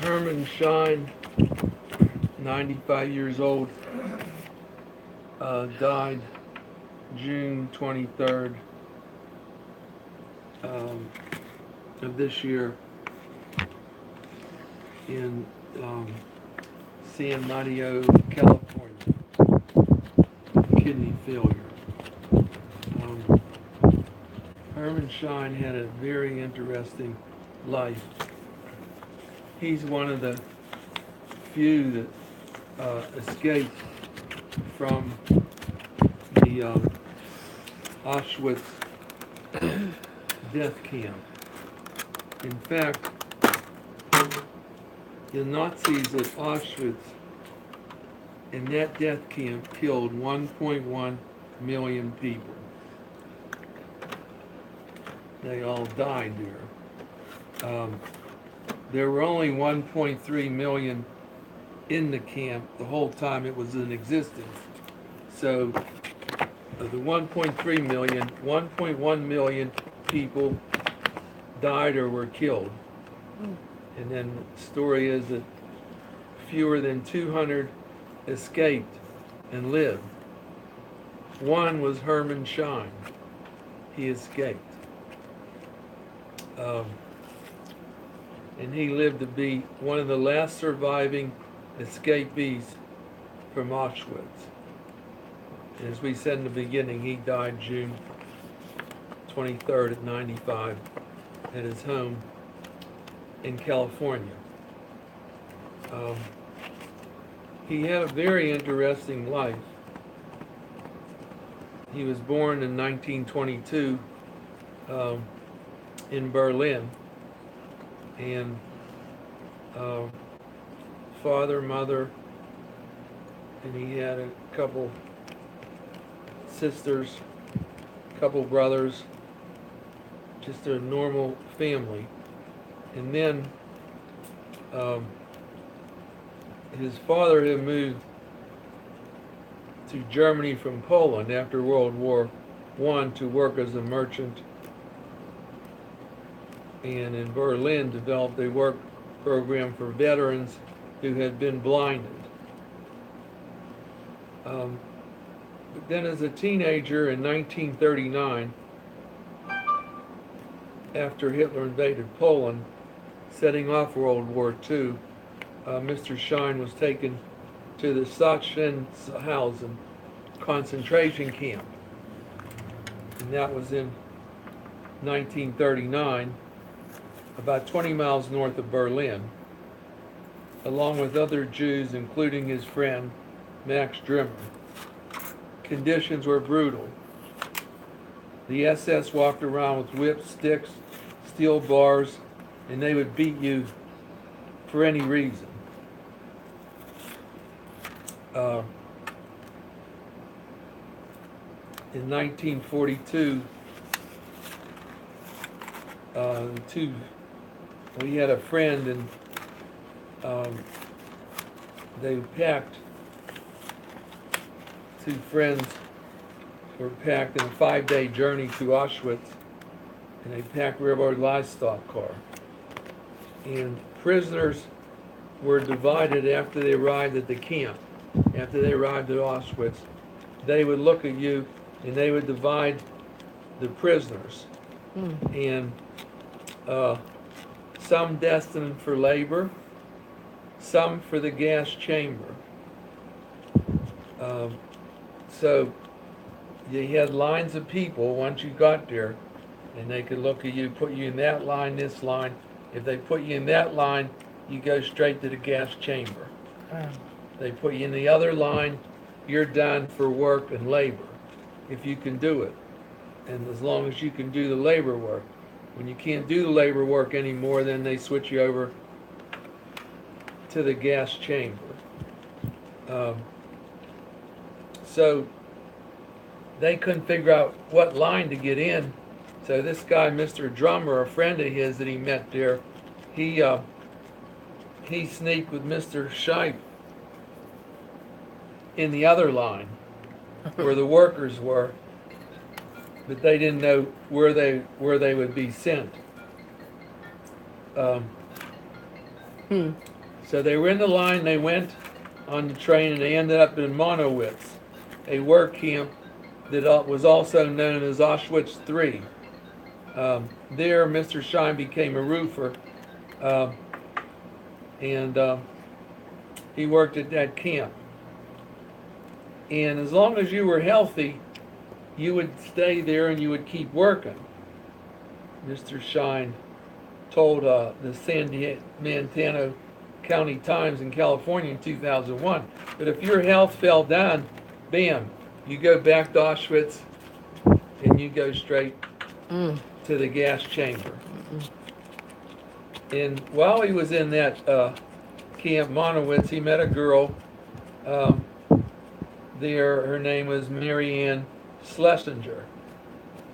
Herman Schein, 95 years old, died June 23rd of this year in San Mateo, California. Kidney failure. Herman Schein had a very interesting life. He's one of the few that escaped from the Auschwitz death camp. In fact, the Nazis at Auschwitz in that death camp killed 1.1 million people. They all died there. There were only 1.3 million in the camp the whole time it was in existence. So of the 1.3 million, 1.1 million people died or were killed. And then the story is that fewer than 200 escaped and lived. One was Herman Schein. He escaped. And he lived to be one of the last surviving escapees from Auschwitz. As we said in the beginning, he died June 23rd at 95 at his home in California. He had a very interesting life. He was born in 1922 in Berlin, and father, mother, and he had a couple sisters, couple brothers, just a normal family. And then his father had moved to Germany from Poland after World War I to work as a merchant, and in Berlin developed a work program for veterans who had been blinded. But then as a teenager in 1939, after Hitler invaded Poland, setting off World War II, Mr. Schein was taken to the Sachsenhausen concentration camp. And that was in 1939, about 20 miles north of Berlin, along with other Jews, including his friend Max Drimmer. Conditions were brutal. The SS walked around with whips, sticks, steel bars, and they would beat you for any reason. In 1942, we had a friend, and they packed, two friends were packed in a 5-day journey to Auschwitz, and they packed railroad livestock car. And prisoners were divided after they arrived at the camp. After they arrived at Auschwitz, they would look at you and they would divide the prisoners. And some destined for labor, some for the gas chamber. So you had lines of people once you got there, and they could look at you, put you in that line, this line. If they put you in that line, you go straight to the gas chamber. They put you in the other line, you're done for work and labor, if you can do it. And as long as you can do the labor work. When you can't do the labor work anymore, then they switch you over to the gas chamber. So they couldn't figure out what line to get in. So this guy, Mr. Drummer, a friend of his that he met there, he sneaked with Mr. Schein in the other line where the workers were, but they didn't know where they would be sent. Hmm. So they were in the line, they went on the train, and they ended up in Monowitz, a work camp that was also known as Auschwitz III. There, Mr. Schein became a roofer, um, and he worked at that camp. And as long as you were healthy, you would stay there and you would keep working. Mr. Schein told the San Diego County Times in California in 2001 that if your health fell down, bam, you go back to Auschwitz and you go straight Mm. to the gas chamber. And while he was in that Camp Monowitz, he met a girl um, there. Her name was Marianne Schlesinger,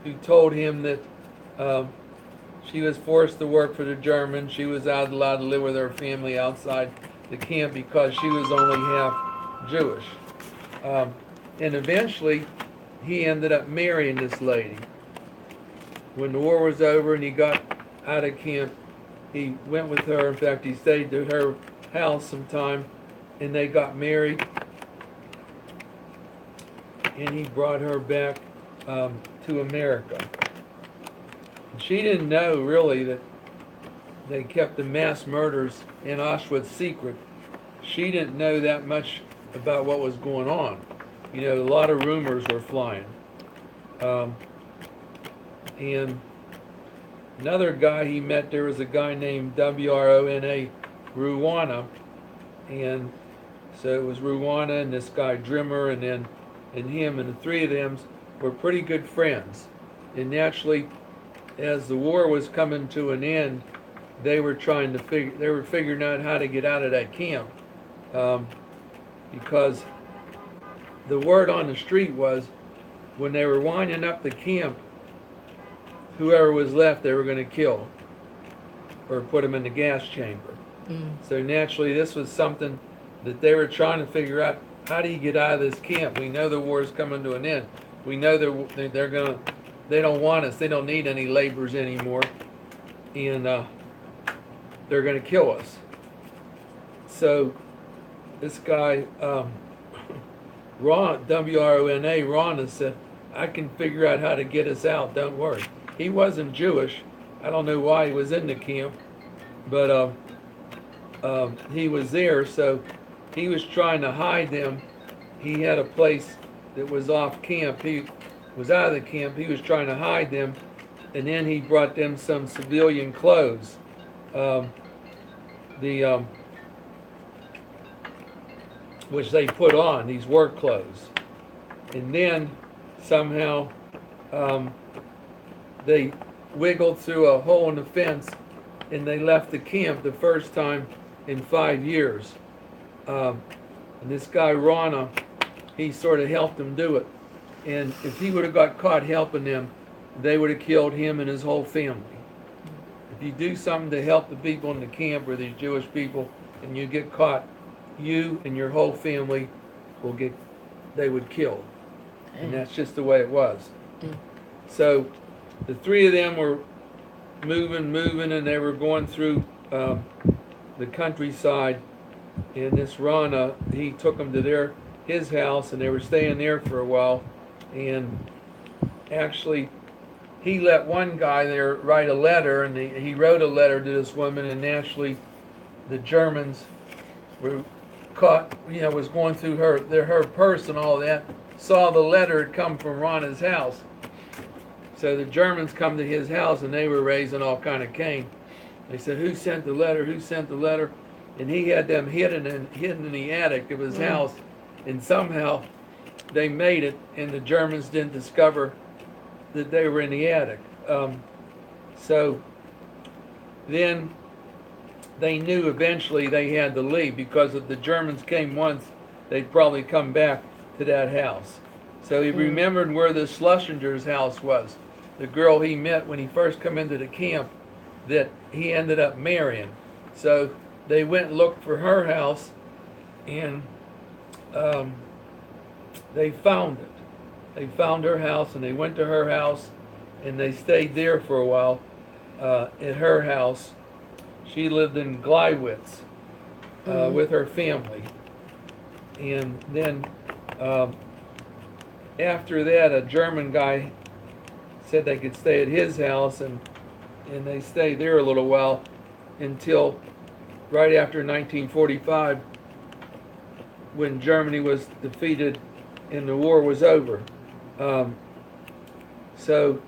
who told him that um, she was forced to work for the Germans. She was not allowed to live with her family outside the camp because she was only half Jewish. And eventually, he ended up marrying this lady. When the war was over and he got out of camp, he went with her. In fact, he stayed to her house sometime, and they got married. And he brought her back to America. And she didn't know really that they kept the mass murders in Auschwitz secret. She didn't know that much about what was going on. You know, a lot of rumors were flying. And another guy he met there was a guy named Wrona Ruana, and so it was Ruana and this guy Drimmer, and him, and the three of them were pretty good friends. And naturally, as the war was coming to an end, they were figuring out how to get out of that camp, because the word on the street was when they were winding up the camp, whoever was left they were going to kill or put them in the gas chamber. So naturally, this was something that they were trying to figure out. How do you get out of this camp? We know the war is coming to an end. We know they don't want us. They don't need any laborers anymore, and they're going to kill us. So this guy, Ron said, I can figure out how to get us out. Don't worry. He wasn't Jewish. I don't know why he was in the camp, but he was there, so he was trying to hide them. He had a place that was off camp. He was out of the camp. He was trying to hide them, and then he brought them some civilian clothes. Which they put on, these work clothes. And then somehow they wiggled through a hole in the fence and they left the camp the first time in 5 years. And this guy Rana, he sort of helped them do it. And if he would have got caught helping them, they would have killed him and his whole family. If you do something to help the people in the camp or these Jewish people and you get caught, you and your whole family they would kill. And that's just the way it was. So the three of them were moving, and they were going through the countryside. And this Rana, he took them to his house, and they were staying there for a while. And actually, he let one guy there write a letter, and he wrote a letter to this woman, and naturally, the Germans were caught, was going through her purse and all that, saw the letter had come from Rana's house. So the Germans come to his house, and they were raising all kind of Cain. They said, who sent the letter? Who sent the letter? And he had them hidden in the attic of his house, and somehow they made it, and the Germans didn't discover that they were in the attic. So then they knew eventually they had to leave, because if the Germans came once, they'd probably come back to that house. So he remembered where the Schlesinger's house was, the girl he met when he first come into the camp that he ended up marrying. So they went and looked for her house, and they found it. They found her house, and they went to her house, and they stayed there for a while at her house. She lived in Gleiwitz with her family. And then after that, a German guy said they could stay at his house, and they stayed there a little while until right after 1945, when Germany was defeated and the war was over. So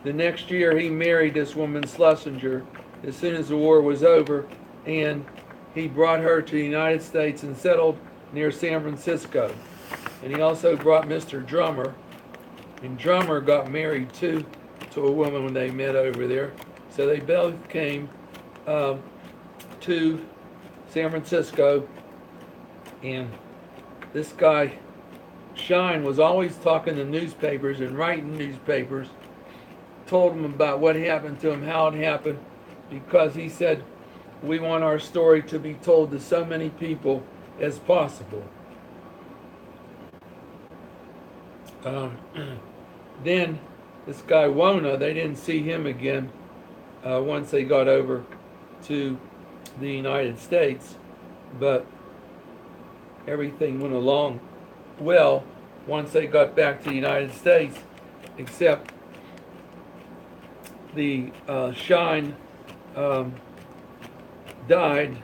the next year he married this woman Schlesinger as soon as the war was over, and he brought her to the United States and settled near San Francisco. And he also brought Mr. Drummer, and Drummer got married too to a woman when they met over there. So they both came to San Francisco, and this guy Shine was always talking to newspapers and writing newspapers, told them about what happened to him, how it happened, because he said, we want our story to be told to so many people as possible. Then this guy Wona, they didn't see him again once they got over to the United States, but everything went along well once they got back to the United States, except the Shine died